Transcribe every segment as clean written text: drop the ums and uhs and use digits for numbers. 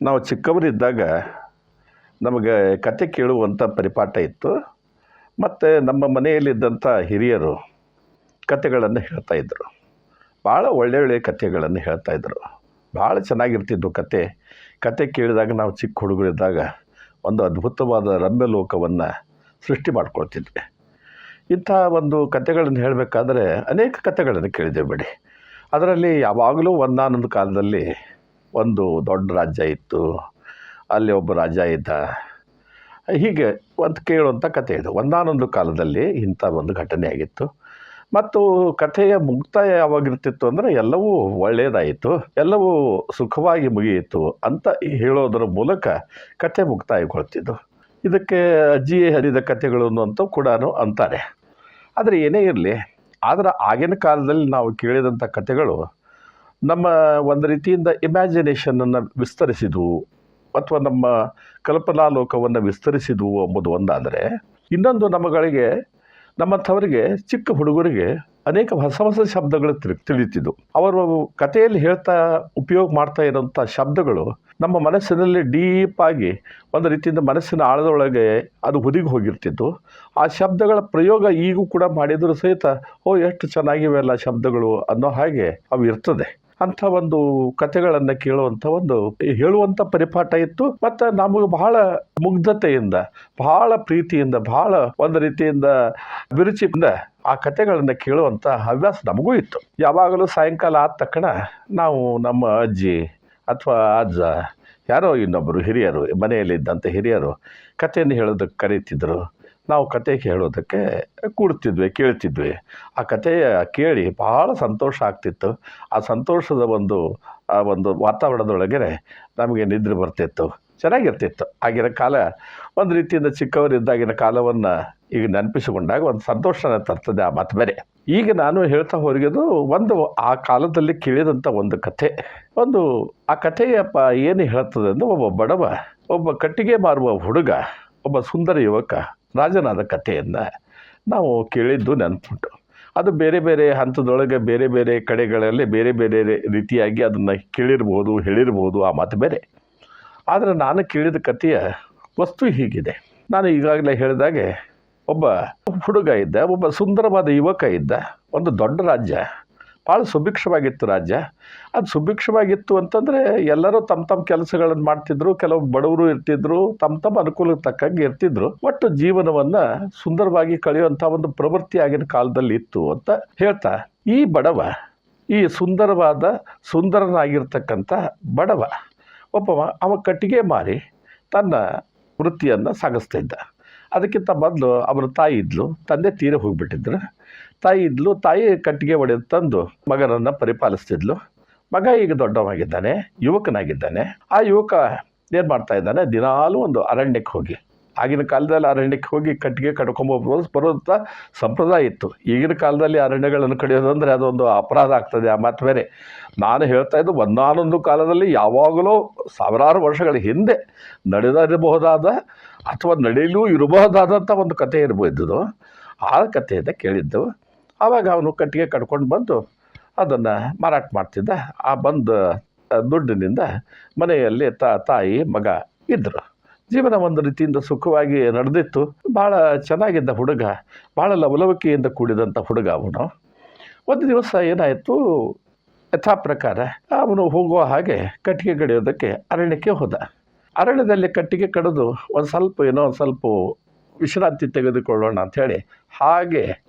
ನಾವು ಚಿಕ್ಕವರಿದ್ದಾಗ ನಮಗೆ ಕತೆ ಕೇಳುವಂಥ ಪರಿಪಾಠ ಇತ್ತು. ಮತ್ತು ನಮ್ಮ ಮನೆಯಲ್ಲಿದ್ದಂಥ ಹಿರಿಯರು ಕತೆಗಳನ್ನು ಹೇಳ್ತಾಯಿದ್ರು. ಭಾಳ ಒಳ್ಳೆಯ ಕಥೆಗಳನ್ನು ಹೇಳ್ತಾಯಿದ್ರು. ಭಾಳ ಚೆನ್ನಾಗಿರ್ತಿದ್ವು ಕತೆ. ಕತೆ ಕೇಳಿದಾಗ ನಾವು ಚಿಕ್ಕ ಹುಡುಗರಿದ್ದಾಗ ಒಂದು ಅದ್ಭುತವಾದ ರಮ್ಯ ಲೋಕವನ್ನು ಸೃಷ್ಟಿ ಮಾಡ್ಕೊಳ್ತಿದ್ವಿ. ಇಂಥ ಒಂದು ಕತೆಗಳನ್ನು ಹೇಳಬೇಕಾದ್ರೆ ಅನೇಕ ಕತೆಗಳನ್ನು ಕೇಳಿದ್ದೇವೆ ಬಿಡಿ. ಅದರಲ್ಲಿ ಯಾವಾಗಲೂ ಒಂದಾನೊಂದು ಕಾಲದಲ್ಲಿ ಒಂದು ದೊಡ್ಡ ರಾಜ್ಯ ಇತ್ತು, ಅಲ್ಲಿ ಒಬ್ಬ ರಾಜ ಇದ್ದ, ಹೀಗೆ ಒಂದು ಕೇಳುವಂಥ ಕತೆ ಇದು. ಒಂದಾನೊಂದು ಕಾಲದಲ್ಲಿ ಇಂಥ ಒಂದು ಘಟನೆ ಆಗಿತ್ತು. ಮತ್ತು ಕಥೆಯ ಮುಕ್ತಾಯ ಯಾವಾಗಿರ್ತಿತ್ತು ಅಂದರೆ ಎಲ್ಲವೂ ಒಳ್ಳೆಯದಾಯಿತು, ಎಲ್ಲವೂ ಸುಖವಾಗಿ ಮುಗಿಯಿತು ಅಂತ ಹೇಳೋದರ ಮೂಲಕ ಕತೆ ಮುಕ್ತಾಯಗೊಳ್ತಿದ್ದು. ಇದಕ್ಕೆ ಅಜ್ಜಿ ಹರಿದ ಕಥೆಗಳು ಅಂತ ಕೂಡ ಅಂತಾರೆ. ಆದರೆ ಏನೇ ಇರಲಿ, ಆದರೆ ಆಗಿನ ಕಾಲದಲ್ಲಿ ನಾವು ಕೇಳಿದಂಥ ಕಥೆಗಳು ನಮ್ಮ ಒಂದು ರೀತಿಯಿಂದ ಇಮ್ಯಾಜಿನೇಷನನ್ನು ವಿಸ್ತರಿಸಿದವು ಅಥವಾ ನಮ್ಮ ಕಲ್ಪನಾ ಲೋಕವನ್ನು ವಿಸ್ತರಿಸಿದವು ಎಂಬುದು ಒಂದಾದರೆ, ಇನ್ನೊಂದು ನಮ್ಮಗಳಿಗೆ ನಮ್ಮಂಥವರಿಗೆ ಚಿಕ್ಕ ಹುಡುಗರಿಗೆ ಅನೇಕ ಹೊಸ ಹೊಸ ಶಬ್ದಗಳು ತಿಳಿತಿದ್ವು. ಅವರು ಕಥೆಯಲ್ಲಿ ಹೇಳ್ತಾ ಉಪಯೋಗ ಮಾಡ್ತಾ ಇರೋಂಥ ಶಬ್ದಗಳು ನಮ್ಮ ಮನಸ್ಸಿನಲ್ಲಿ ಡೀಪಾಗಿ ಒಂದು ರೀತಿಯಿಂದ ಮನಸ್ಸಿನ ಆಳದೊಳಗೆ ಅದು ಹುದುಗಿ ಹೋಗಿರ್ತಿತ್ತು. ಆ ಶಬ್ದಗಳ ಪ್ರಯೋಗ ಈಗೂ ಕೂಡ ಮಾಡಿದರೂ ಸಹಿತ ಎಷ್ಟು ಚೆನ್ನಾಗಿವೆಲ್ಲ ಶಬ್ದಗಳು ಅನ್ನೋ ಹಾಗೆ ಅವು ಇರ್ತದೆ. ಅಂಥ ಒಂದು ಕಥೆಗಳನ್ನು ಕೇಳುವಂಥ ಒಂದು ಹೇಳುವಂಥ ಪರಿಪಾಠ ಇತ್ತು. ಮತ್ತು ನಮಗೆ ಬಹಳ ಮುಗ್ಧತೆಯಿಂದ, ಬಹಳ ಪ್ರೀತಿಯಿಂದ, ಬಹಳ ಒಂದು ರೀತಿಯಿಂದ ಅಭಿರುಚಿಯಿಂದ ಆ ಕಥೆಗಳನ್ನು ಕೇಳುವಂಥ ಹವ್ಯಾಸ ನಮಗೂ ಇತ್ತು. ಯಾವಾಗಲೂ ಸಾಯಂಕಾಲ ಆದ ತಕ್ಷಣ ನಾವು ನಮ್ಮ ಅಜ್ಜಿ ಅಥವಾ ಅಜ್ಜ ಯಾರೋ ಇನ್ನೊಬ್ಬರು ಹಿರಿಯರು, ಮನೆಯಲ್ಲಿದ್ದಂಥ ಹಿರಿಯರು ಕಥೆಯನ್ನು ಹೇಳೋದಕ್ಕೆ ಕರೀತಿದ್ರು. ನಾವು ಕತೆ ಹೇಳೋದಕ್ಕೆ ಕೂಡ್ತಿದ್ವಿ, ಕೇಳ್ತಿದ್ವಿ. ಆ ಕಥೆಯ ಕೇಳಿ ಭಾಳ ಸಂತೋಷ ಆಗ್ತಿತ್ತು. ಆ ಸಂತೋಷದ ಒಂದು ವಾತಾವರಣದೊಳಗೆ ನಮಗೆ ನಿದ್ರೆ ಬರ್ತಿತ್ತು, ಚೆನ್ನಾಗಿರ್ತಿತ್ತು. ಆಗಿನ ಕಾಲ ಒಂದು ರೀತಿಯಿಂದ ಚಿಕ್ಕವರಿದ್ದಾಗಿನ ಕಾಲವನ್ನು ಈಗ ನೆನಪಿಸಿಕೊಂಡಾಗ ಒಂದು ಸಂತೋಷನ ತರ್ತದೆ. ಆ ಮಾತು ಬೇರೆ. ಈಗ ನಾನು ಹೇಳ್ತಾ ಹೋಗಿದ್ದು ಒಂದು ಆ ಕಾಲದಲ್ಲಿ ಕೇಳಿದಂಥ ಒಂದು ಕಥೆ. ಆ ಕಥೆಯಪ್ಪ ಏನು ಹೇಳ್ತದೆ ಅಂದರೆ, ಒಬ್ಬ ಬಡವ, ಒಬ್ಬ ಕಟ್ಟಿಗೆ ಮಾರುವ ಹುಡುಗ, ಒಬ್ಬ ಸುಂದರ ಯುವಕ ರಾಜನಾದ ಕಥೆಯನ್ನು ನಾವು ಕೇಳಿದ್ದು ನೆನಪುಂಟು. ಅದು ಬೇರೆ ಬೇರೆ ಹಂತದೊಳಗೆ ಬೇರೆ ಬೇರೆ ಕಡೆಗಳಲ್ಲಿ ಬೇರೆ ಬೇರೆ ರೀತಿಯಾಗಿ ಅದನ್ನು ಕೇಳಿರ್ಬೋದು, ಹೇಳಿರ್ಬೋದು, ಆ ಮಾತು ಬೇರೆ. ಆದರೆ ನಾನು ಕೇಳಿದ ಕಥೆಯ ವಸ್ತು ಹೀಗಿದೆ. ನಾನು ಈಗಾಗಲೇ ಹೇಳಿದಾಗೆ ಒಬ್ಬ ಹುಡುಗ ಇದ್ದ, ಒಬ್ಬ ಸುಂದರವಾದ ಯುವಕ ಇದ್ದ. ಒಂದು ದೊಡ್ಡ ರಾಜ್ಯ, ಭಾಳ ಸುಭಿಕ್ಷವಾಗಿತ್ತು ರಾಜ್ಯ. ಅದು ಸುಭಿಕ್ಷವಾಗಿತ್ತು ಅಂತಂದರೆ ಎಲ್ಲರೂ ತಮ್ಮ ತಮ್ಮ ಕೆಲಸಗಳನ್ನು ಮಾಡ್ತಿದ್ರು, ಕೆಲವು ಬಡವರು ಇರ್ತಿದ್ರು, ತಮ್ಮ ಅನುಕೂಲಕ್ಕೆ ತಕ್ಕಂಗೆ ಇರ್ತಿದ್ರು. ಒಟ್ಟು ಜೀವನವನ್ನು ಸುಂದರವಾಗಿ ಕಳೆಯುವಂಥ ಒಂದು ಪ್ರವೃತ್ತಿ ಆಗಿನ ಕಾಲದಲ್ಲಿ ಇತ್ತು ಅಂತ ಹೇಳ್ತಾ, ಈ ಬಡವ, ಈ ಸುಂದರನಾಗಿರ್ತಕ್ಕಂಥ ಬಡವ ಅವ ಕಟ್ಟಿಗೆ ಮಾರಿ ತನ್ನ ವೃತ್ತಿಯನ್ನು ಸಾಗಿಸ್ತಿದ್ದ. ಅದಕ್ಕಿಂತ ಮೊದಲು ಅವರ ತಾಯಿ ಇದ್ಲು, ತಂದೆ ತೀರ ಹೋಗಿಬಿಟ್ಟಿದ್ರು. ತಾಯಿ ಕಟ್ಟಿಗೆ ಒಡೆದು ತಂದು ಮಗನನ್ನು ಪರಿಪಾಲಿಸ್ತಿದ್ಲು. ಮಗ ಈಗ ದೊಡ್ಡವಾಗಿದ್ದಾನೆ, ಯುವಕನಾಗಿದ್ದಾನೆ. ಆ ಯುವಕ ಏನು ಮಾಡ್ತಾ ಇದ್ದಾನೆ, ದಿನಾಲೂ ಒಂದು ಅರಣ್ಯಕ್ಕೆ ಹೋಗಿ, ಆಗಿನ ಕಾಲದಲ್ಲಿ ಅರಣ್ಯಕ್ಕೆ ಹೋಗಿ ಕಟ್ಟಿಗೆ ಬರೋಂಥ ಸಂಪ್ರದಾಯ ಇತ್ತು. ಈಗಿನ ಕಾಲದಲ್ಲಿ ಅರಣ್ಯಗಳನ್ನು ಕಡಿಯೋದಂದರೆ ಅದೊಂದು ಅಪರಾಧ ಆಗ್ತದೆ, ಆ ಮಾತು ಬೇರೆ. ನಾನು ಹೇಳ್ತಾ ಇದ್ದು ಒಂದಾನೊಂದು ಕಾಲದಲ್ಲಿ ಯಾವಾಗಲೂ ಸಾವಿರಾರು ವರ್ಷಗಳ ಹಿಂದೆ ನಡೆದಿರಬಹುದಾದ ಅಥವಾ ನಡೆಯಲೂ ಇರಬಹುದಾದಂಥ ಒಂದು ಕಥೆ ಇರ್ಬೋದು. ಆ ಕಥೆಯಿಂದ ಕೇಳಿದ್ದು. ಆವಾಗ ಅವನು ಕಟ್ಟಿಗೆ ಕಟ್ಕೊಂಡು ಬಂದು ಅದನ್ನು ಮಾರಾಟ ಮಾಡ್ತಿದ್ದ. ಆ ಬಂದ ದುಡ್ಡಿನಿಂದ ಮನೆಯಲ್ಲಿ ತಾಯಿ ಮಗ ಇದ್ದರು. ಜೀವನ ಒಂದು ರೀತಿಯಿಂದ ಸುಖವಾಗಿ ನಡೆದಿತ್ತು. ಭಾಳ ಚೆನ್ನಾಗಿದ್ದ ಹುಡುಗ, ಭಾಳ ಲವಲವಿಕೆಯಿಂದ ಕೂಡಿದಂಥ ಹುಡುಗ ಅವನು. ಒಂದು ದಿವಸ ಏನಾಯಿತು, ಯಥಾ ಪ್ರಕಾರ ಅವನು ಹೋಗುವ ಹಾಗೆ ಕಟ್ಟಿಗೆ ಕಡಿಯೋದಕ್ಕೆ ಅರಣ್ಯಕ್ಕೆ ಹೋದ. ಅರಣ್ಯದಲ್ಲಿ ಕಟ್ಟಿಗೆ ಕಡಿದು ಒಂದು ಸ್ವಲ್ಪ ವಿಶ್ರಾಂತಿ ತೆಗೆದುಕೊಳ್ಳೋಣ ಅಂಥೇಳಿ ಹಾಗೆ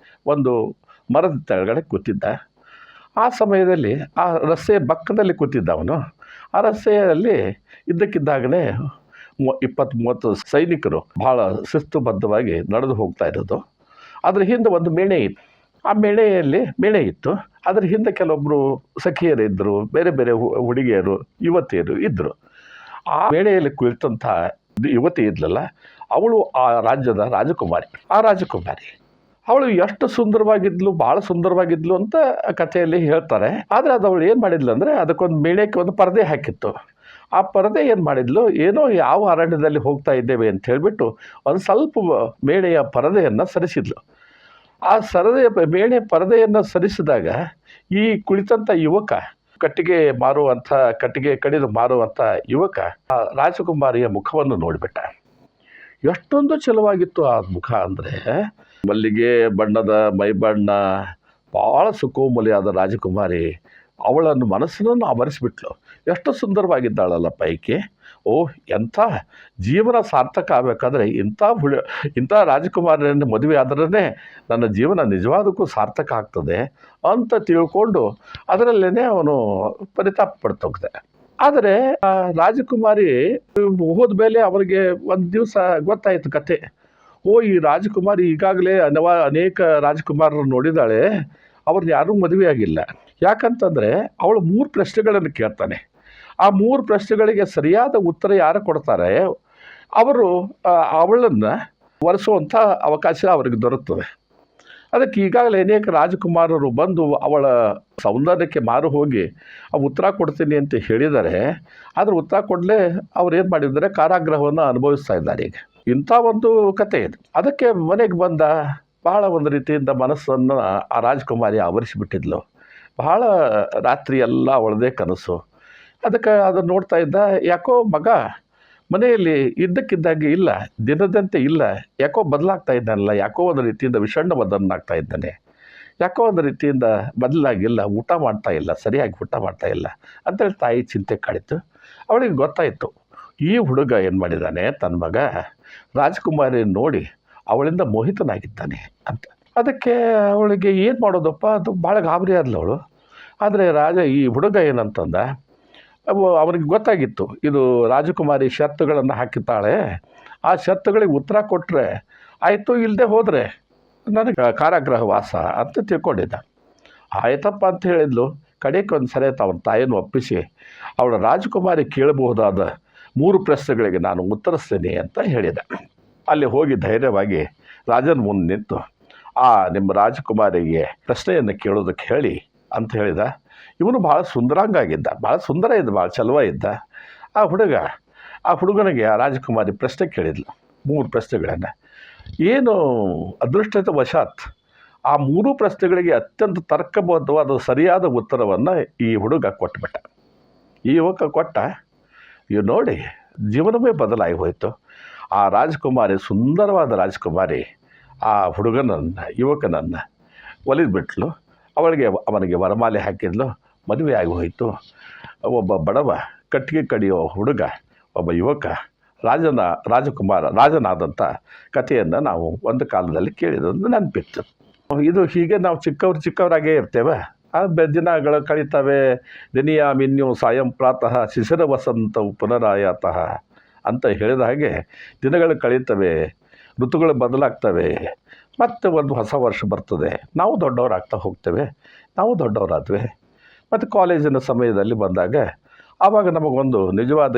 ಒಂದು ಮರದ ಕೆಳಗಡೆ ಕೂತಿದ್ದ. ಆ ಸಮಯದಲ್ಲಿ ಆ ರಸ್ತೆಯ ಪಕ್ಕದಲ್ಲಿ ಕೂತಿದ್ದ ಅವನು. ಆ ರಸ್ತೆಯಲ್ಲಿ ಇದ್ದಕ್ಕಿದ್ದಾಗಲೇ 20-30 ಸೈನಿಕರು ಭಾಳ ಶಿಸ್ತುಬದ್ಧವಾಗಿ ನಡೆದು ಹೋಗ್ತಾ ಇರೋದು. ಅದರ ಹಿಂದೆ ಒಂದು ಮೇಣೆ ಇತ್ತು. ಆ ಮೇಣೆ ಇತ್ತು. ಅದರ ಹಿಂದೆ ಕೆಲವೊಬ್ಬರು ಸಖಿಯರು ಇದ್ದರು, ಬೇರೆ ಬೇರೆ ಹುಡುಗಿಯರು, ಯುವತಿಯರು ಇದ್ದರು. ಆ ಮೇಣೆಯಲ್ಲಿ ಕುಳಿತಂಥ ಯುವತಿ ಇದ್ಲಲ್ಲ, ಅವಳು ಆ ರಾಜ್ಯದ ರಾಜಕುಮಾರಿ. ಅವಳು ಎಷ್ಟು ಸುಂದರವಾಗಿದ್ಲು, ಭಾಳ ಸುಂದರವಾಗಿದ್ಲು ಅಂತ ಕಥೆಯಲ್ಲಿ ಹೇಳ್ತಾರೆ. ಆದರೆ ಅದು ಅವಳು ಏನು ಮಾಡಿದ್ಲು ಅಂದರೆ, ಅದಕ್ಕೊಂದು ಮೇಣಕ್ಕೆ ಒಂದು ಪರದೆ ಹಾಕಿತ್ತು. ಆ ಪರದೆ ಏನು ಮಾಡಿದ್ಲು, ಯಾವ ಅರಣ್ಯದಲ್ಲಿ ಹೋಗ್ತಾ ಇದ್ದೇವೆ ಅಂತ ಹೇಳಿಬಿಟ್ಟು ಒಂದು ಸ್ವಲ್ಪ ಮೇಣೆಯ ಪರದೆಯನ್ನು ಸರಿಸಿದ್ಲು. ಆ ಮೇಣೆ ಪರದೆಯನ್ನು ಸರಿಸಿದಾಗ ಈ ಕುಳಿತಂಥ ಯುವಕ ಕಟ್ಟಿಗೆ ಮಾರುವಂಥ ಕಟ್ಟಿಗೆ ಕಡಿದು ಮಾರುವಂಥ ಯುವಕ ಆ ರಾಜಕುಮಾರಿಯ ಮುಖವನ್ನು ನೋಡಿಬಿಟ್ಟ. ಎಷ್ಟೊಂದು ಚೆಲುವಾಗಿತ್ತು ಆ ಮುಖ ಅಂದರೆ, ಮಲ್ಲಿಗೆ ಬಣ್ಣದ ಮೈಬಣ್ಣ, ಭಾಳ ಸುಕೋಮಲಿಯಾದ ರಾಜಕುಮಾರಿ. ಅವಳನ್ನು ಮನಸ್ಸನ್ನು ಆವರಿಸಿಬಿಟ್ಲು. ಎಷ್ಟು ಸುಂದರವಾಗಿದ್ದಾಳಲ್ಲ ಪೈಕಿ. ಓಹ್, ಎಂಥ ಜೀವನ ಸಾರ್ಥಕ ಆಗಬೇಕಾದ್ರೆ ಇಂಥ ರಾಜಕುಮಾರರನ್ನು ಮದುವೆ ಆದ್ರೇ ನನ್ನ ಜೀವನ ನಿಜವಾದಕ್ಕೂ ಸಾರ್ಥಕ ಆಗ್ತದೆ ಅಂತ ತಿಳ್ಕೊಂಡು ಅದರಲ್ಲೇ ಅವನು ಪರಿತಾಪ ಪಡ್ತೋಗ್ದೆ. ಆದರೆ ಆ ರಾಜಕುಮಾರಿ ಹೋದ ಮೇಲೆ ಅವರಿಗೆ ಒಂದು ದಿವಸ ಗೊತ್ತಾಯಿತು ಕತೆ. ಈ ರಾಜಕುಮಾರಿ ಈಗಾಗಲೇ ಅನೇಕ ರಾಜಕುಮಾರರು ನೋಡಿದಾಳೆ, ಅವ್ರನ್ನ ಯಾರೂ ಮದುವೆ ಆಗಿಲ್ಲ. ಯಾಕಂತಂದರೆ ಅವಳು 3 ಪ್ರಶ್ನೆಗಳನ್ನು ಕೇಳ್ತಾನೆ. ಆ 3 ಪ್ರಶ್ನೆಗಳಿಗೆ ಸರಿಯಾದ ಉತ್ತರ ಯಾರು ಕೊಡ್ತಾರೆ ಅವರು ಅವಳನ್ನು ಒರೆಸುವಂಥ ಅವಕಾಶ ಅವ್ರಿಗೆ ದೊರೆತದೆ. ಅದಕ್ಕೆ ಈಗಾಗಲೇ ಅನೇಕ ರಾಜಕುಮಾರರು ಬಂದು ಅವಳ ಸೌಂದರ್ಯಕ್ಕೆ ಮಾರು ಹೋಗಿ ಆ ಉತ್ತರ ಕೊಡ್ತೀನಿ ಅಂತ ಹೇಳಿದ್ದಾರೆ. ಆದರೆ ಉತ್ತರ ಕೊಡಲೇ ಅವ್ರು ಏನು ಮಾಡಿದ್ದಾರೆ, ಕಾರಾಗೃಹವನ್ನು ಅನುಭವಿಸ್ತಾ ಇದ್ದಾರೆ ಈಗ. ಇಂಥ ಒಂದು ಕತೆ ಇದು. ಅದಕ್ಕೆ ಮನೆಗೆ ಬಂದ ಬಹಳ ಒಂದು ರೀತಿಯಿಂದ ಮನಸ್ಸನ್ನು ಆ ರಾಜಕುಮಾರಿ ಆವರಿಸಿಬಿಟ್ಟಿದ್ಲು. ಬಹಳ ರಾತ್ರಿ ಎಲ್ಲ ಅವಳದೇ ಕನಸು. ಅದಕ್ಕೆ ಅದನ್ನು ನೋಡ್ತಾ ಇದ್ದ. ಯಾಕೋ ಮಗ ಮನೆಯಲ್ಲಿ ಇದ್ದಕ್ಕಿದ್ದಾಗೆ ಇಲ್ಲ, ದಿನದಂತೆ ಇಲ್ಲ, ಯಾಕೋ ಬದಲಾಗ್ತಾ ಇದ್ದಾನಲ್ಲ, ಯಾಕೋ ಒಂದು ರೀತಿಯಿಂದ ವಿಷಣ್ಣವದನ್ನಾಗ್ತಾ ಇದ್ದಾನೆ, ಯಾಕೋ ಒಂದು ರೀತಿಯಿಂದ ಬದಲಾಗಿಲ್ಲ, ಊಟ ಮಾಡ್ತಾ ಇಲ್ಲ, ಸರಿಯಾಗಿ ಊಟ ಮಾಡ್ತಾ ಇಲ್ಲ ಅಂತೇಳಿ ತಾಯಿ ಚಿಂತೆ ಕಾಡಿತು. ಅವಳಿಗೆ ಗೊತ್ತಾಯಿತು, ಈ ಹುಡುಗ ಏನು ಮಾಡಿದ್ದಾನೆ, ತನ್ನ ಮಗ ರಾಜಕುಮಾರಿ ನೋಡಿ ಅವಳಿಂದ ಮೋಹಿತನಾಗಿದ್ದಾನೆ ಅಂತ. ಅದಕ್ಕೆ ಅವಳಿಗೆ ಏನು ಮಾಡೋದಪ್ಪ, ಅದು ಭಾಳ ಗಾಬರಿ ಆದ್ಲು ಅವಳು. ಆದರೆ ಈ ಹುಡುಗ ಏನಂತಂದ, ಅವನಿಗೆ ಗೊತ್ತಾಗಿತ್ತು ಇದು ರಾಜಕುಮಾರಿ ಷರತ್ತುಗಳನ್ನು ಹಾಕಿದ್ದಾಳೆ, ಆ ಷರತ್ತುಗಳಿಗೆ ಉತ್ತರ ಕೊಟ್ಟರೆ ಆಯಿತು, ಇಲ್ಲದೆ ಹೋದರೆ ನನಗೆ ಕಾರಾಗೃಹ ವಾಸ ಅಂತ ತಿಳ್ಕೊಂಡಿದ್ದ. ಆಯ್ತಪ್ಪ ಅಂತ ಹೇಳಿದ್ಲು. ಕಡೆಗೆ ಒಂದು ಸರಿ ಅವನ ತಾಯಿಯನ್ನು ಒಪ್ಪಿಸಿ ಅವಳ ರಾಜಕುಮಾರಿ ಕೇಳಬಹುದಾದ 3 ಪ್ರಶ್ನೆಗಳಿಗೆ ನಾನು ಉತ್ತರಿಸ್ತೇನೆ ಅಂತ ಹೇಳಿದ. ಅಲ್ಲಿ ಹೋಗಿ ಧೈರ್ಯವಾಗಿ ರಾಜನ ಮುಂದೆ ನಿಂತು ನಿಮ್ಮ ರಾಜಕುಮಾರಿಗೆ ಪ್ರಶ್ನೆಯನ್ನು ಕೇಳೋದಕ್ಕೆ ಹೇಳಿ ಅಂತ ಹೇಳಿದ. ಇವನು ಭಾಳ ಸುಂದರಾಂಗಾಗಿದ್ದ, ಭಾಳ ಸುಂದರ ಇದ್ದ, ಭಾಳ ಚಲುವ ಇದ್ದ. ಆ ಹುಡುಗನಿಗೆ ಆ ರಾಜಕುಮಾರಿ ಪ್ರಶ್ನೆ ಕೇಳಿದ್ಲು, 3 ಪ್ರಶ್ನೆಗಳನ್ನು. ಏನು ಅದೃಷ್ಟದ ವಶಾತ್ ಆ 3 ಪ್ರಶ್ನೆಗಳಿಗೆ ಅತ್ಯಂತ ತರ್ಕಬದ್ಧವಾದ ಸರಿಯಾದ ಉತ್ತರವನ್ನು ಈ ಹುಡುಗ ಕೊಟ್ಬಿಟ್ಟ. ಈ ಯುವಕ ಕೊಟ್ಟ. ಇವು ನೋಡಿ ಜೀವನವೇ ಬದಲಾಗಿ ಹೋಯಿತು. ಆ ರಾಜಕುಮಾರಿ, ಸುಂದರವಾದ ರಾಜಕುಮಾರಿ ಆ ಯುವಕನನ್ನು ಒಲಿದ್ಬಿಟ್ಲು. ಅವನಿಗೆ ವರಮಾಲೆ ಹಾಕಿದ್ಲು. ಮದುವೆ ಆಗಿ ಹೋಯಿತು. ಒಬ್ಬ ಬಡವ ಕಟ್ಟಿಗೆ ಕಡಿಯೋ ಹುಡುಗ, ಒಬ್ಬ ಯುವಕ ರಾಜನಾದಂಥ ಕಥೆಯನ್ನು ನಾವು ಒಂದು ಕಾಲದಲ್ಲಿ ಕೇಳಿದೊಂದು ನೆನಪಿತ್ತು. ಇದು ಹೀಗೆ ನಾವು ಚಿಕ್ಕವರಾಗೇ ಇರ್ತೇವೆ. ದಿನಗಳು ಕಳೀತವೆ. ದಿನಿಯ ಮಿನ್ಯು ಸಾಯಂ ಪ್ರಾತಃ ಶಿಶಿರ ವಸಂತವು ಪುನರಾಯಾತಃ ಅಂತ ಹೇಳಿದ ಹಾಗೆ ದಿನಗಳು ಕಳೀತವೆ, ಋತುಗಳು ಬದಲಾಗ್ತವೆ, ಮತ್ತು ಒಂದು ಹೊಸ ವರ್ಷ ಬರ್ತದೆ. ನಾವು ದೊಡ್ಡವರಾಗ್ತಾ ಹೋಗ್ತೇವೆ. ನಾವು ದೊಡ್ಡವರಾದ್ವಿ. ಮತ್ತು ಕಾಲೇಜಿನ ಸಮಯದಲ್ಲಿ ಬಂದಾಗ ಆವಾಗ ನಮಗೊಂದು ನಿಜವಾದ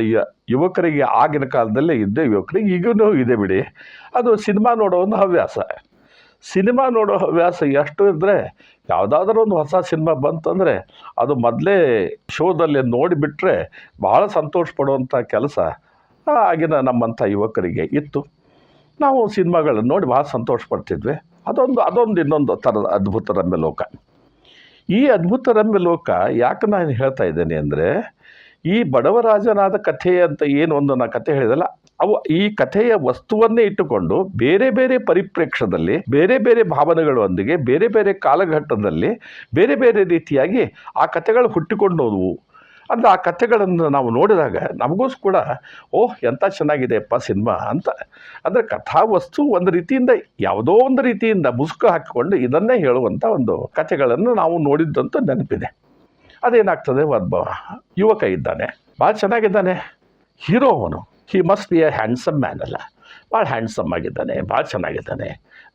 ಯುವಕರಿಗೆ ಆಗಿನ ಕಾಲದಲ್ಲೇ ಇದ್ದೇ, ಯುವಕರಿಗೆ ಈಗಲೂ ಇದೆ ಬಿಡಿ, ಅದು ಸಿನಿಮಾ ನೋಡೋ ಒಂದು ಹವ್ಯಾಸ. ಸಿನಿಮಾ ನೋಡೋ ಹವ್ಯಾಸ ಎಷ್ಟು ಇದ್ದರೆ, ಯಾವುದಾದ್ರೂ ಒಂದು ಹೊಸ ಸಿನಿಮಾ ಬಂತಂದರೆ ಅದು ಮೊದಲೇ ಶೋದಲ್ಲಿ ನೋಡಿಬಿಟ್ರೆ ಭಾಳ ಸಂತೋಷ ಪಡುವಂಥ ಕೆಲಸ ಆಗಿನ ನಮ್ಮಂಥ ಯುವಕರಿಗೆ ಇತ್ತು. ನಾವು ಸಿನಿಮಾಗಳನ್ನು ನೋಡಿ ಭಾಳ ಸಂತೋಷ ಪಡ್ತಿದ್ವಿ. ಅದೊಂದು ಇನ್ನೊಂದು ಥರದ ಅದ್ಭುತ ರಮ್ಯ ಲೋಕ. ಈ ಅದ್ಭುತ ರಮ್ಯ ಲೋಕ ಯಾಕೆ ನಾನು ಹೇಳ್ತಾ ಇದ್ದೇನೆ ಅಂದರೆ, ಈ ಬಡವರಾಜನಾದ ಕಥೆ ಅಂತ ಏನೊಂದು ನಾನು ಕಥೆ ಹೇಳಿದಲ್ಲ, ಈ ಕಥೆಯ ವಸ್ತುವನ್ನೇ ಇಟ್ಟುಕೊಂಡು ಬೇರೆ ಬೇರೆ ಪರಿಪ್ರೇಕ್ಷ್ಯದಲ್ಲಿ, ಬೇರೆ ಬೇರೆ ಭಾವನೆಗಳೊಂದಿಗೆ, ಬೇರೆ ಬೇರೆ ಕಾಲಘಟ್ಟದಲ್ಲಿ ಬೇರೆ ಬೇರೆ ರೀತಿಯಾಗಿ ಆ ಕಥೆಗಳು ಹುಟ್ಟಿಕೊಂಡು ಹೋದವು. ಅಂದರೆ ಆ ಕಥೆಗಳನ್ನು ನಾವು ನೋಡಿದಾಗ ನಮಗೂ ಕೂಡ ಎಂಥ ಚೆನ್ನಾಗಿದೆಯಪ್ಪ ಸಿನಿಮಾ ಅಂತ. ಅಂದರೆ ಕಥಾವಸ್ತು ಒಂದು ರೀತಿಯಿಂದ, ಯಾವುದೋ ಒಂದು ರೀತಿಯಿಂದ ಮುಸುಕು ಹಾಕಿಕೊಂಡು ಇದನ್ನೇ ಹೇಳುವಂಥ ಒಂದು ಕಥೆಗಳನ್ನು ನಾವು ನೋಡಿದ್ದಂತೂ ನೆನಪಿದೆ. ಅದೇನಾಗ್ತದೆ, ಒಬ್ಬ ಯುವಕ ಇದ್ದಾನೆ, ಭಾಳ ಚೆನ್ನಾಗಿದ್ದಾನೆ, ಹೀರೋ ಅವನು. He must be A handsome man ಅಲ್ಲ, ಭಾಳ ಹ್ಯಾಂಡ್ಸಮ್ ಆಗಿದ್ದಾನೆ, ಭಾಳ ಚೆನ್ನಾಗಿದ್ದಾನೆ,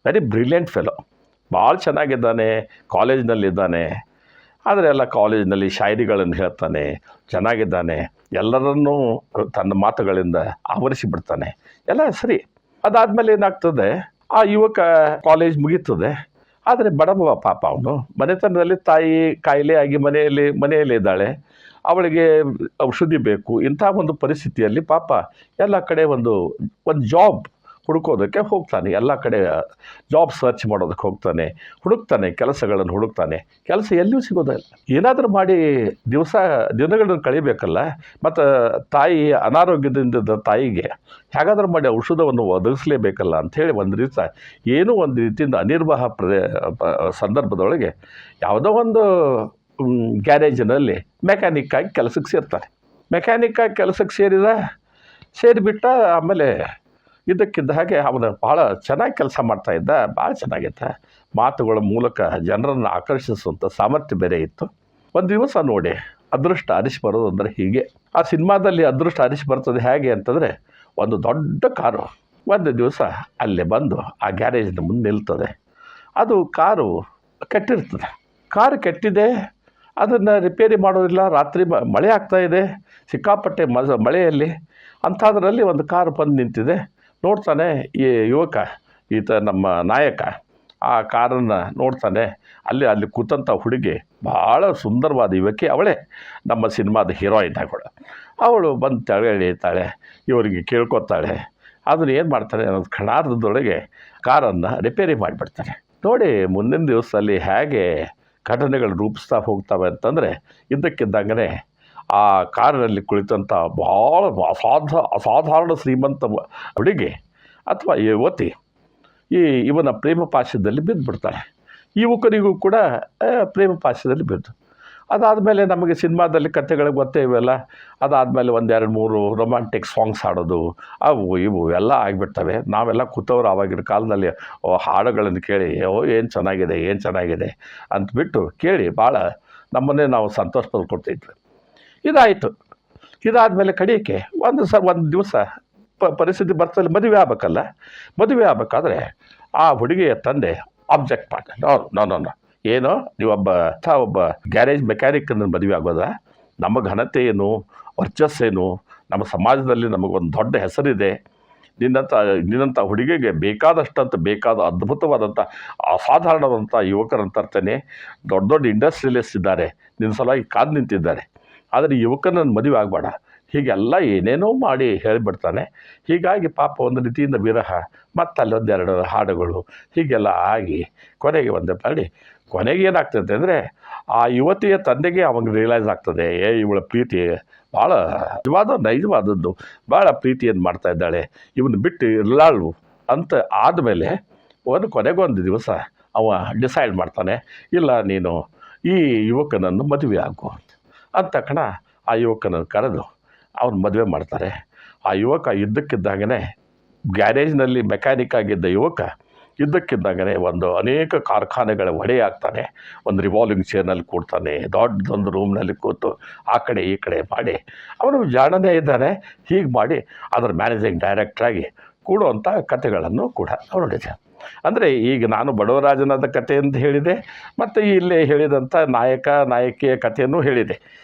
ವೆರಿ ಬ್ರಿಲಿಯಂಟ್ ಫೆಲೋ, ಭಾಳ ಚೆನ್ನಾಗಿದ್ದಾನೆ, ಕಾಲೇಜ್ನಲ್ಲಿದ್ದಾನೆ. ಆದರೆ ಎಲ್ಲ ಕಾಲೇಜಿನಲ್ಲಿ ಶಾಯರಿಗಳನ್ನು ಹೇಳ್ತಾನೆ, ಚೆನ್ನಾಗಿದ್ದಾನೆ, ಎಲ್ಲರನ್ನೂ ತನ್ನ ಮಾತುಗಳಿಂದ ಆವರಿಸಿಬಿಡ್ತಾನೆ, ಎಲ್ಲ ಸರಿ. ಅದಾದಮೇಲೆ ಏನಾಗ್ತದೆ, ಆ ಯುವಕ ಕಾಲೇಜ್ ಮುಗೀತದೆ. ಆದರೆ ಬಡವ ಪಾಪ ಅವನು, ಮನೆತನದಲ್ಲಿ ತಾಯಿ ಕಾಯಿಲೆ ಆಗಿ ಮನೆಯಲ್ಲಿ ಇದ್ದಾಳೆ, ಅವಳಿಗೆ ಔಷಧಿ ಬೇಕು. ಇಂಥ ಒಂದು ಪರಿಸ್ಥಿತಿಯಲ್ಲಿ ಪಾಪ ಎಲ್ಲ ಕಡೆ ಒಂದು ಜಾಬ್ ಹುಡುಕೋದಕ್ಕೆ ಹೋಗ್ತಾನೆ. ಎಲ್ಲ ಕಡೆ ಜಾಬ್ ಸರ್ಚ್ ಮಾಡೋದಕ್ಕೆ ಹೋಗ್ತಾನೆ, ಹುಡುಕ್ತಾನೆ, ಕೆಲಸಗಳನ್ನು ಹುಡುಕ್ತಾನೆ. ಕೆಲಸ ಎಲ್ಲಿಯೂ ಸಿಗೋದಿಲ್ಲ. ಏನಾದರೂ ಮಾಡಿ ದಿನಗಳನ್ನು ಕಳಿಬೇಕಲ್ಲ. ಮತ್ತು ತಾಯಿ ಅನಾರೋಗ್ಯದಿಂದ ತಾಯಿಗೆ ಹೇಗಾದ್ರೂ ಮಾಡಿ ಔಷಧವನ್ನು ಒದಗಿಸಲೇಬೇಕಲ್ಲ ಅಂಥೇಳಿ ಒಂದು ದಿವಸ ಏನೋ ಒಂದು ರೀತಿಯಿಂದ ಅನಿರ್ವಾಹ ಸಂದರ್ಭದೊಳಗೆ ಯಾವುದೋ ಒಂದು ಗ್ಯಾರೇಜಿನಲ್ಲಿ ಮೆಕ್ಯಾನಿಕ್ಕಾಗಿ ಕೆಲಸಕ್ಕೆ ಸೇರ್ತಾನೆ. ಮೆಕ್ಯಾನಿಕ್ಕಾಗಿ ಕೆಲಸಕ್ಕೆ ಸೇರಿಬಿಟ್ಟ. ಆಮೇಲೆ ಇದ್ದಕ್ಕಿದ್ದ ಹಾಗೆ ಅವನು ಭಾಳ ಚೆನ್ನಾಗಿ ಕೆಲಸ ಮಾಡ್ತಾಯಿದ್ದ. ಭಾಳ ಚೆನ್ನಾಗಿತ್ತ. ಮಾತುಗಳ ಮೂಲಕ ಜನರನ್ನು ಆಕರ್ಷಿಸುವಂಥ ಸಾಮರ್ಥ್ಯ ಬೇರೆ ಇತ್ತು. ಒಂದು ದಿವಸ ನೋಡಿ ಅದೃಷ್ಟ ಅರಿಸಿ ಬರೋದು ಅಂದರೆ ಹೀಗೆ. ಆ ಸಿನಿಮಾದಲ್ಲಿ ಅದೃಷ್ಟ ಅರಿಸಿ ಬರ್ತದೆ ಹೇಗೆ ಅಂತಂದರೆ, ಒಂದು ದೊಡ್ಡ ಕಾರು ಒಂದು ದಿವಸ ಅಲ್ಲೇ ಬಂದು ಆ ಗ್ಯಾರೇಜಿನ ಮುಂದೆ ನಿಲ್ತದೆ. ಅದು ಕಾರು ಕೆಟ್ಟಿರ್ತದೆ. ಕಾರು ಕೆಟ್ಟಿದೆ, ಅದನ್ನು ರಿಪೇರಿ ಮಾಡೋದಿಲ್ಲ. ರಾತ್ರಿ ಮಳೆ ಆಗ್ತಾಯಿದೆ, ಸಿಕ್ಕಾಪಟ್ಟೆ ಮಳೆಯಲ್ಲಿ. ಅಂಥದ್ರಲ್ಲಿ ಒಂದು ಕಾರು ಬಂದು ನಿಂತಿದೆ. ನೋಡ್ತಾನೆ ಈ ಯುವಕ, ನಮ್ಮ ನಾಯಕ ಆ ಕಾರನ್ನು ನೋಡ್ತಾನೆ. ಅಲ್ಲಿ ಕೂತಂಥ ಹುಡುಗಿ ಭಾಳ ಸುಂದರವಾದ ಯುವಕಿ, ಅವಳೇ ನಮ್ಮ ಸಿನಿಮಾದ ಹೀರೋಯಿನ್ ಅವಳು ಬಂದು ತೆಳಗೆ ಇಳಿತಾಳೆ, ಇವರಿಗೆ ಕೇಳ್ಕೊತಾಳೆ. ಅದನ್ನು ಏನು ಮಾಡ್ತಾನೆ ಅನ್ನೋದು ಕ್ಷಣಾರ್ಧದೊಳಗೆ ಕಾರನ್ನು ರಿಪೇರಿ ಮಾಡಿಬಿಡ್ತಾನೆ. ನೋಡಿ ಮುಂದಿನ ದಿವಸದಲ್ಲಿ ಹೇಗೆ ಘಟನೆಗಳು ರೂಪಿಸ್ತಾ ಹೋಗ್ತವೆ ಅಂತಂದರೆ, ಇದ್ದಕ್ಕಿದ್ದಂಗೆ ಆ ಕಾರಿನಲ್ಲಿ ಕುಳಿತಂಥ ಭಾಳ ಅಸಾಧಾರಣ ಶ್ರೀಮಂತ ಹುಡುಗಿ ಅಥವಾ ಯುವತಿ ಇವನ ಪ್ರೇಮ ಪಾಶದಲ್ಲಿ ಬಿದ್ದುಬಿಡ್ತಾಳೆ. ಯುವಕನಿಗೂ ಕೂಡ ಪ್ರೇಮ ಪಾಶದಲ್ಲಿ ಬಿದ್ದು. ಅದಾದಮೇಲೆ ನಮಗೆ ಸಿನಿಮಾದಲ್ಲಿ ಕಥೆಗಳಿಗೆ ಗೊತ್ತೇ ಇವೆಲ್ಲ. ಅದಾದಮೇಲೆ 1-2-3 ರೊಮ್ಯಾಂಟಿಕ್ ಸಾಂಗ್ಸ್ ಹಾಡೋದು, ಇವು ಎಲ್ಲ ಆಗಿಬಿಡ್ತವೆ. ನಾವೆಲ್ಲ ಕೂತವ್ರು ಆವಾಗಿನ ಕಾಲದಲ್ಲಿ ಹಾಡುಗಳನ್ನು ಕೇಳಿ ಏನು ಚೆನ್ನಾಗಿದೆ ಅಂದ್ಬಿಟ್ಟು ಕೇಳಿ ಭಾಳ ನಮ್ಮನ್ನೇ ನಾವು ಸಂತೋಷ ಪಡ್ಕೊಳ್ತಿದ್ವಿ. ಇದಾಯಿತು. ಇದಾದಮೇಲೆ ಕಡೆಗೆ ಒಂದು ದಿವಸ ಪರಿಸ್ಥಿತಿ ಬರ್ತದೆ, ಮದುವೆ ಆಗಬೇಕಲ್ಲ. ಮದುವೆ ಆಗಬೇಕಾದ್ರೆ ಆ ಹುಡುಗಿಯ ತಂದೆ ಆಬ್ಜೆಕ್ಟ್ ಮಾಡ್ತಾನೆ. ನೋ ಏನೋ ಒಬ್ಬ ಗ್ಯಾರೇಜ್ ಮೆಕ್ಯಾನಿಕನ್ನು ಮದುವೆ ಆಗೋದಾ? ನಮ್ಮ ಘನತೆ ಏನು, ವರ್ಚಸ್ಸೇನು, ನಮ್ಮ ಸಮಾಜದಲ್ಲಿ ನಮಗೊಂದು ದೊಡ್ಡ ಹೆಸರಿದೆ. ನಿನ್ನಂಥ ಹುಡುಗಿಗೆ ಬೇಕಾದ ಅದ್ಭುತವಾದಂಥ ಅಸಾಧಾರಣವಾದಂಥ ಯುವಕರನ್ನು ತರ್ತೇನೆ. ದೊಡ್ಡ ಇಂಡಸ್ಟ್ರಿಯಲಿಸ್ಟ್ ಇದ್ದಾರೆ, ನಿನ್ನ ಸಲುವಾಗಿ ಕಾದು ನಿಂತಿದ್ದಾರೆ. ಆದರೆ ಯುವಕನನ್ನು ಮದುವೆ ಆಗಬೇಡ, ಹೀಗೆಲ್ಲ ಏನೇನೋ ಮಾಡಿ ಹೇಳಿಬಿಡ್ತಾನೆ. ಹೀಗಾಗಿ ಪಾಪ ಒಂದು ರೀತಿಯಿಂದ ವಿರಹ, ಮತ್ತು ಅಲ್ಲೊಂದೆರಡು ಹಾಡುಗಳು ಹೀಗೆಲ್ಲ ಆಗಿ ಕೊನೆಗೆ ಏನಾಗ್ತದೆ ಅಂದರೆ, ಆ ಯುವತಿಯ ತಂದೆಗೆ ಅವಾಗ ರಿಯಲೈಸ್ ಆಗ್ತದೆ, ಇವಳ ಪ್ರೀತಿ ಭಾಳ ನೈಜವಾದದ್ದು, ಭಾಳ ಪ್ರೀತಿಯನ್ನು ಮಾಡ್ತಾ ಇದ್ದಾಳೆ, ಇವನು ಬಿಟ್ಟು ಇರಲಾಳು ಅಂತ ಆದಮೇಲೆ ಕೊನೆಗೊಂದು ದಿವಸ ಅವ ಡಿಸೈಡ್ ಮಾಡ್ತಾನೆ, ಇಲ್ಲ ನೀನು ಈ ಯುವಕನನ್ನು ಮದುವೆ ಆಗು ಅಂತ ತಕ್ಷಣ ಆ ಯುವಕನನ್ನು ಕರೆದು ಅವನು ಮದುವೆ ಮಾಡ್ತಾರೆ. ಆ ಯುವಕ ಇದ್ದಕ್ಕಿದ್ದಾಗೇ ಗ್ಯಾರೇಜ್ನಲ್ಲಿ ಮೆಕ್ಯಾನಿಕ್ ಆಗಿದ್ದ ಯುವಕ ಇದ್ದಕ್ಕಿದ್ದಾಗೇ ಅನೇಕ ಕಾರ್ಖಾನೆಗಳ ಒಡೆಯಾಗ್ತಾನೆ. ಒಂದು ರಿವಾಲ್ವಿಂಗ್ ಚೇರ್ನಲ್ಲಿ ಕೂಡ್ತಾನೆ, ದೊಡ್ಡದೊಂದು ರೂಮ್ನಲ್ಲಿ ಕೂತು ಆ ಕಡೆ ಈ ಕಡೆ ಮಾಡಿ ಅವನು ಜಾಣನೇ ಇದ್ದಾನೆ. ಹೀಗೆ ಮಾಡಿ ಅದರ ಮ್ಯಾನೇಜಿಂಗ್ ಡೈರೆಕ್ಟ್ರಾಗಿ ಕೂಡುವಂಥ ಕಥೆಗಳನ್ನು ಕೂಡ ನಾವು ನೋಡಿದೆ. ಅಂದರೆ ಈಗ ನಾನು ಬಡವರಾಜನಾದ ಕಥೆ ಅಂತ ಹೇಳಿದೆ, ಮತ್ತು ಇಲ್ಲೇ ಹೇಳಿದಂಥ ನಾಯಕಿಯ ಕಥೆಯನ್ನು ಹೇಳಿದೆ.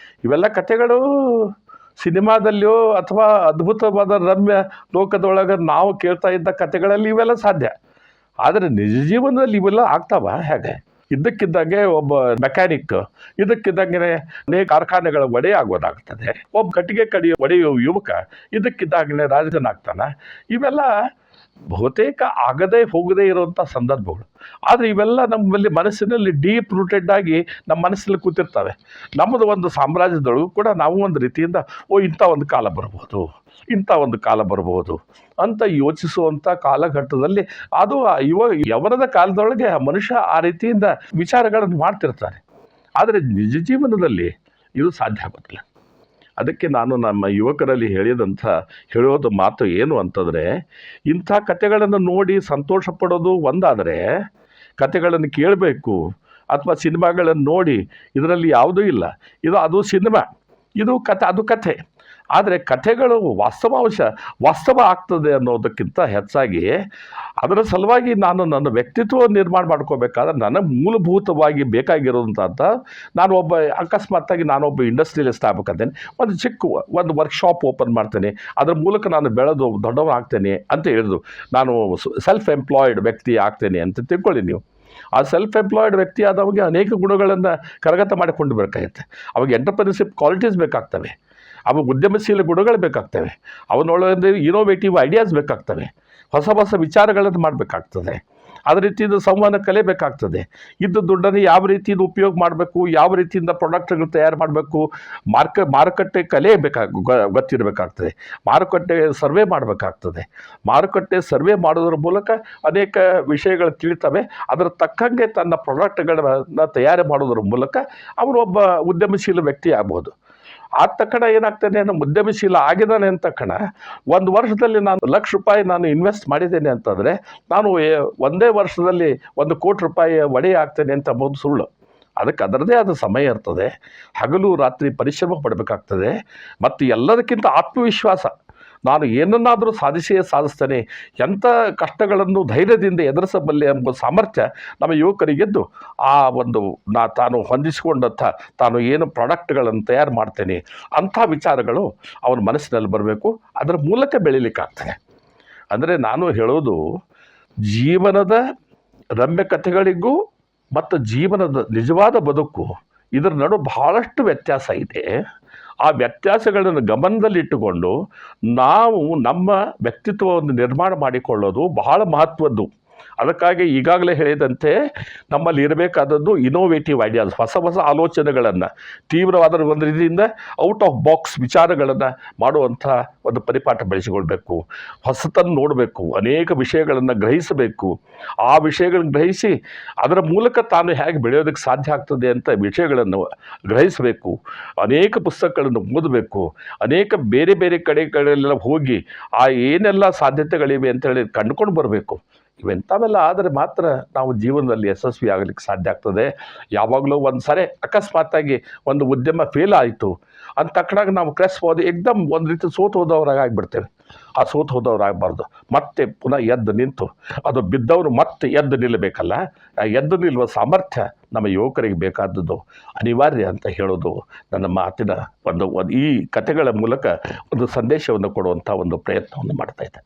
ಇವೆಲ್ಲ ಕಥೆಗಳು ಸಿನಿಮಾದಲ್ಲಿಯೋ ಅಥವಾ ಅದ್ಭುತವಾದ ರಮ್ಯ ಲೋಕದೊಳಗೆ ನಾವು ಕೇಳ್ತಾ ಇದ್ದ ಕಥೆಗಳಲ್ಲಿ ಇವೆಲ್ಲ ಸಾಧ್ಯ. ಆದರೆ ನಿಜ ಜೀವನದಲ್ಲಿ ಇವೆಲ್ಲ ಆಗ್ತಾವ ಹೇಗೆ? ಇದ್ದಕ್ಕಿದ್ದಂಗೆ ಒಬ್ಬ ಮೆಕ್ಯಾನಿಕ್ ಇದ್ದಕ್ಕಿದ್ದಂಗೆ ಅನೇಕ ಕಾರ್ಖಾನೆಗಳ ಒಡೆಯಾಗೋದಾಗ್ತದೆ. ಒಬ್ಬ ಕಟ್ಟಿಗೆ ಒಡೆಯುವ ಯುವಕ ಇದ್ದಕ್ಕಿದ್ದಾಗಲೇ ರಾಜನಾಗ್ತಾನೆ. ಇವೆಲ್ಲ ಬಹುತೇಕ ಹೋಗದೇ ಇರುವಂಥ ಸಂದರ್ಭಗಳು. ಆದರೆ ಇವೆಲ್ಲ ನಮ್ಮಲ್ಲಿ ಮನಸ್ಸಿನಲ್ಲಿ ಡೀಪ್ ರೂಟೆಡ್ ಆಗಿ ನಮ್ಮ ಮನಸ್ಸಲ್ಲಿ ಕೂತಿರ್ತವೆ. ನಮ್ಮದು ಒಂದು ಸಾಮ್ರಾಜ್ಯದೊಳಗೂ ಕೂಡ ನಾವು ಒಂದು ರೀತಿಯಿಂದ ಇಂಥ ಒಂದು ಕಾಲ ಬರ್ಬೋದು ಅಂತ ಯೋಚಿಸುವಂಥ ಕಾಲಘಟ್ಟದಲ್ಲಿ ಅದು ಯವನದ ಕಾಲದೊಳಗೆ ಮನುಷ್ಯ ಆ ರೀತಿಯಿಂದ ವಿಚಾರಗಳನ್ನು ಮಾಡ್ತಿರ್ತಾರೆ. ಆದರೆ ನಿಜ ಜೀವನದಲ್ಲಿ ಇದು ಸಾಧ್ಯ ಆಗೋದಿಲ್ಲ. ಅದಕ್ಕೆ ನಾನು ನಮ್ಮ ಯುವಕರಲ್ಲಿ ಹೇಳೋದು ಮಾತು ಏನು ಅಂತಂದರೆ, ಇಂಥ ಕಥೆಗಳನ್ನು ನೋಡಿ ಸಂತೋಷ ಪಡೋದು ಒಂದಾದರೆ, ಕಥೆಗಳನ್ನು ಕೇಳಬೇಕು ಅಥವಾ ಸಿನಿಮಾಗಳನ್ನು ನೋಡಿ ಇದರಲ್ಲಿ ಯಾವುದೂ ಇಲ್ಲ, ಅದು ಸಿನಿಮಾ, ಅದು ಕಥೆ. ಆದರೆ ಕಥೆಗಳು ವಾಸ್ತವ ಆಗ್ತದೆ ಅನ್ನೋದಕ್ಕಿಂತ ಹೆಚ್ಚಾಗಿ ಅದರ ಸಲುವಾಗಿ ನಾನು ನನ್ನ ವ್ಯಕ್ತಿತ್ವ ನಿರ್ಮಾಣ ಮಾಡ್ಕೋಬೇಕಾದ್ರೆ ನನಗೆ ಮೂಲಭೂತವಾಗಿ ಬೇಕಾಗಿರೋದಂಥ ಅಕಸ್ಮಾತ್ತಾಗಿ ನಾನೊಬ್ಬ ಇಂಡಸ್ಟ್ರಿಯಲಿಸ್ಟ್ ಆಗ್ಬೇಕಂತೇನೆ, ಒಂದು ವರ್ಕ್ಶಾಪ್ ಓಪನ್ ಮಾಡ್ತೇನೆ, ಅದರ ಮೂಲಕ ನಾನು ಬೆಳೆದು ದೊಡ್ಡವನಾಗ್ತೇನೆ ಅಂತ ಹೇಳಿದ್ರು. ನಾನು ಸೆಲ್ಫ್ ಎಂಪ್ಲಾಯ್ಡ್ ವ್ಯಕ್ತಿ ಆಗ್ತೇನೆ ಅಂತ ತಿಳ್ಕೊಳ್ಳಿ ನೀವು. ಆ ಸೆಲ್ಫ್ ಎಂಪ್ಲಾಯ್ಡ್ ವ್ಯಕ್ತಿ ಆದವಾಗ ಅನೇಕ ಗುಣಗಳನ್ನು ಕರಗತ ಮಾಡಿಕೊಂಡು ಬೇಕಾಗುತ್ತೆ. ಅವಾಗ ಎಂಟರ್ಪ್ರಿನರ್ಶಿಪ್ ಕ್ವಾಲಿಟೀಸ್ ಬೇಕಾಗ್ತವೆ, ಅವಾಗ ಉದ್ಯಮಶೀಲ ಗುಣಗಳು ಬೇಕಾಗ್ತವೆ, ಅವನೊಳಗೆ ಇನೋವೇಟಿವ್ ಐಡಿಯಾಸ್ ಬೇಕಾಗ್ತವೆ, ಹೊಸ ಹೊಸ ವಿಚಾರಗಳನ್ನು ಮಾಡಬೇಕಾಗ್ತದೆ. ಅದೇ ರೀತಿಯಿಂದ ಸಂವಹನ ಕಲಿಬೇಕಾಗ್ತದೆ. ಇದ್ದ ದುಡ್ಡನ್ನು ಯಾವ ರೀತಿಯಿಂದ ಉಪಯೋಗ ಮಾಡಬೇಕು, ಯಾವ ರೀತಿಯಿಂದ ಪ್ರಾಡಕ್ಟ್ಗಳು ತಯಾರು ಮಾಡಬೇಕು, ಮಾರುಕಟ್ಟೆ ಗೊತ್ತಿರಬೇಕಾಗ್ತದೆ. ಮಾರುಕಟ್ಟೆ ಸರ್ವೆ ಮಾಡಬೇಕಾಗ್ತದೆ. ಮಾರುಕಟ್ಟೆ ಸರ್ವೆ ಮಾಡೋದ್ರ ಮೂಲಕ ಅನೇಕ ವಿಷಯಗಳು ತಿಳಿತವೆ. ಅದರ ತಕ್ಕಂಗೆ ತನ್ನ ಪ್ರಾಡಕ್ಟ್ಗಳನ್ನು ತಯಾರು ಮಾಡೋದ್ರ ಮೂಲಕ ಅವರು ಒಬ್ಬ ಉದ್ಯಮಶೀಲ ವ್ಯಕ್ತಿ ಆಗ್ಬೋದು. ಆದ ತಕ್ಷಣ ಏನಾಗ್ತದೆ, ನಾನು ಉದ್ಯಮಶೀಲ ಆಗಿದ್ದಾನೆ ಅಂತ ತಕ್ಷಣ 1 ವರ್ಷದಲ್ಲಿ ನಾನು ₹1,00,000 ನಾನು ಇನ್ವೆಸ್ಟ್ ಮಾಡಿದ್ದೇನೆ ಅಂತಂದರೆ ನಾನು ಒಂದೇ ವರ್ಷದಲ್ಲಿ ₹1,00,00,000 ಒಡೆಯ ಆಗ್ತೇನೆ ಅಂತ ಅಂಬೋದು ಸುಳ್ಳು. ಅದಕ್ಕೆ ಅದರದೇ ಆದ ಸಮಯ ಇರ್ತದೆ. ಹಗಲು ರಾತ್ರಿ ಪರಿಶ್ರಮ ಪಡಬೇಕಾಗ್ತದೆ. ಮತ್ತು ಎಲ್ಲದಕ್ಕಿಂತ ಆತ್ಮವಿಶ್ವಾಸ, ನಾನು ಏನನ್ನಾದರೂ ಸಾಧಿಸ್ತೇನೆ, ಎಂಥ ಕಷ್ಟಗಳನ್ನು ಧೈರ್ಯದಿಂದ ಎದುರಿಸಬಲ್ಲೆ ಎಂಬ ಸಾಮರ್ಥ್ಯ ನಮ್ಮ ಯುವಕರಿಗೆದ್ದು ಆ ಒಂದು ತಾನು ಹೊಂದಿಸಿಕೊಂಡಂಥ ತಾನು ಏನು ಪ್ರಾಡಕ್ಟ್ಗಳನ್ನು ತಯಾರು ಮಾಡ್ತೇನೆ ಅಂಥ ವಿಚಾರಗಳು ಅವನ ಮನಸ್ಸಿನಲ್ಲಿ ಬರಬೇಕು. ಅದರ ಮೂಲಕ ಬೆಳೀಲಿಕ್ಕಾಗ್ತದೆ. ಅಂದರೆ ನಾನು ಹೇಳೋದು, ಜೀವನದ ರಮ್ಯ ಕಥೆಗಳಿಗೂ ಮತ್ತು ಜೀವನದ ನಿಜವಾದ ಬದುಕು ಇದರ ನಡು ಬಹಳಷ್ಟು ವ್ಯತ್ಯಾಸ ಇದೆ. ಆ ವ್ಯತ್ಯಾಸಗಳನ್ನು ಗಮನದಲ್ಲಿಟ್ಟುಕೊಂಡು ನಾವು ನಮ್ಮ ವ್ಯಕ್ತಿತ್ವವನ್ನು ನಿರ್ಮಾಣ ಮಾಡಿಕೊಳ್ಳೋದು ಬಹಳ ಮಹತ್ವದ್ದು. ಅದಕ್ಕಾಗಿ ಈಗಾಗಲೇ ಹೇಳಿದಂತೆ ನಮ್ಮಲ್ಲಿ ಇರಬೇಕಾದದ್ದು ಇನೋವೇಟಿವ್ ಐಡಿಯಾಸ್, ಹೊಸ ಹೊಸ ಆಲೋಚನೆಗಳನ್ನು, ತೀವ್ರವಾದ ಒಂದು ರೀತಿಯಿಂದ ಔಟ್ ಆಫ್ ಬಾಕ್ಸ್ ವಿಚಾರಗಳನ್ನು ಮಾಡುವಂಥ ಒಂದು ಪರಿಪಾಠ ಬೆಳೆಸಿಕೊಳ್ಬೇಕು. ಹೊಸತನ್ನು ನೋಡಬೇಕು, ಅನೇಕ ವಿಷಯಗಳನ್ನು ಗ್ರಹಿಸಬೇಕು. ಆ ವಿಷಯಗಳನ್ನು ಗ್ರಹಿಸಿ ಅದರ ಮೂಲಕ ತಾನು ಹೇಗೆ ಬೆಳೆಯೋದಕ್ಕೆ ಸಾಧ್ಯ ಆಗ್ತದೆ ಅಂತ ವಿಷಯಗಳನ್ನು ಗ್ರಹಿಸಬೇಕು. ಅನೇಕ ಪುಸ್ತಕಗಳನ್ನು ಓದಬೇಕು. ಅನೇಕ ಬೇರೆ ಬೇರೆ ಕಡೆಗಳೆಲ್ಲ ಹೋಗಿ ಆ ಏನೆಲ್ಲ ಸಾಧ್ಯತೆಗಳಿವೆ ಅಂತೇಳಿ ಕಂಡುಕೊಂಡು ಬರಬೇಕು. ಇವೆಂಥವೆಲ್ಲ ಆದರೆ ಮಾತ್ರ ನಾವು ಜೀವನದಲ್ಲಿ ಯಶಸ್ವಿ ಆಗಲಿಕ್ಕೆ ಸಾಧ್ಯ ಆಗ್ತದೆ. ಯಾವಾಗಲೂ ಒಂದು ಸಾರಿ ಅಕಸ್ಮಾತ್ತಾಗಿ ಒಂದು ಉದ್ಯಮ ಫೇಲ್ ಆಯಿತು ಅಂತ ತಕ್ಷಣ ನಾವು ಕ್ರೆಸ್ಬೋದು, ಏಕ್ದಮ್ ಒಂದು ರೀತಿ ಸೋತು ಹೋದವರಾಗಿಬಿಡ್ತೇವೆ. ಆ ಸೋತು ಹೋದವರಾಗಬಾರ್ದು. ಮತ್ತೆ ಪುನಃ ಎದ್ದು ನಿಂತು, ಅದು ಬಿದ್ದವರು ಮತ್ತೆ ಎದ್ದು ನಿಲ್ಲಬೇಕಲ್ಲ. ಆ ಎದ್ದು ನಿಲ್ಲುವ ಸಾಮರ್ಥ್ಯ ನಮ್ಮ ಯುವಕರಿಗೆ ಬೇಕಾದದ್ದು ಅನಿವಾರ್ಯ ಅಂತ ಹೇಳೋದು ನನ್ನ ಮಾತಿನ ಈ ಕಥೆಗಳ ಮೂಲಕ ಒಂದು ಸಂದೇಶವನ್ನು ಕೊಡುವಂಥ ಒಂದು ಪ್ರಯತ್ನವನ್ನು ಮಾಡ್ತಾಯಿದ್ದೆ.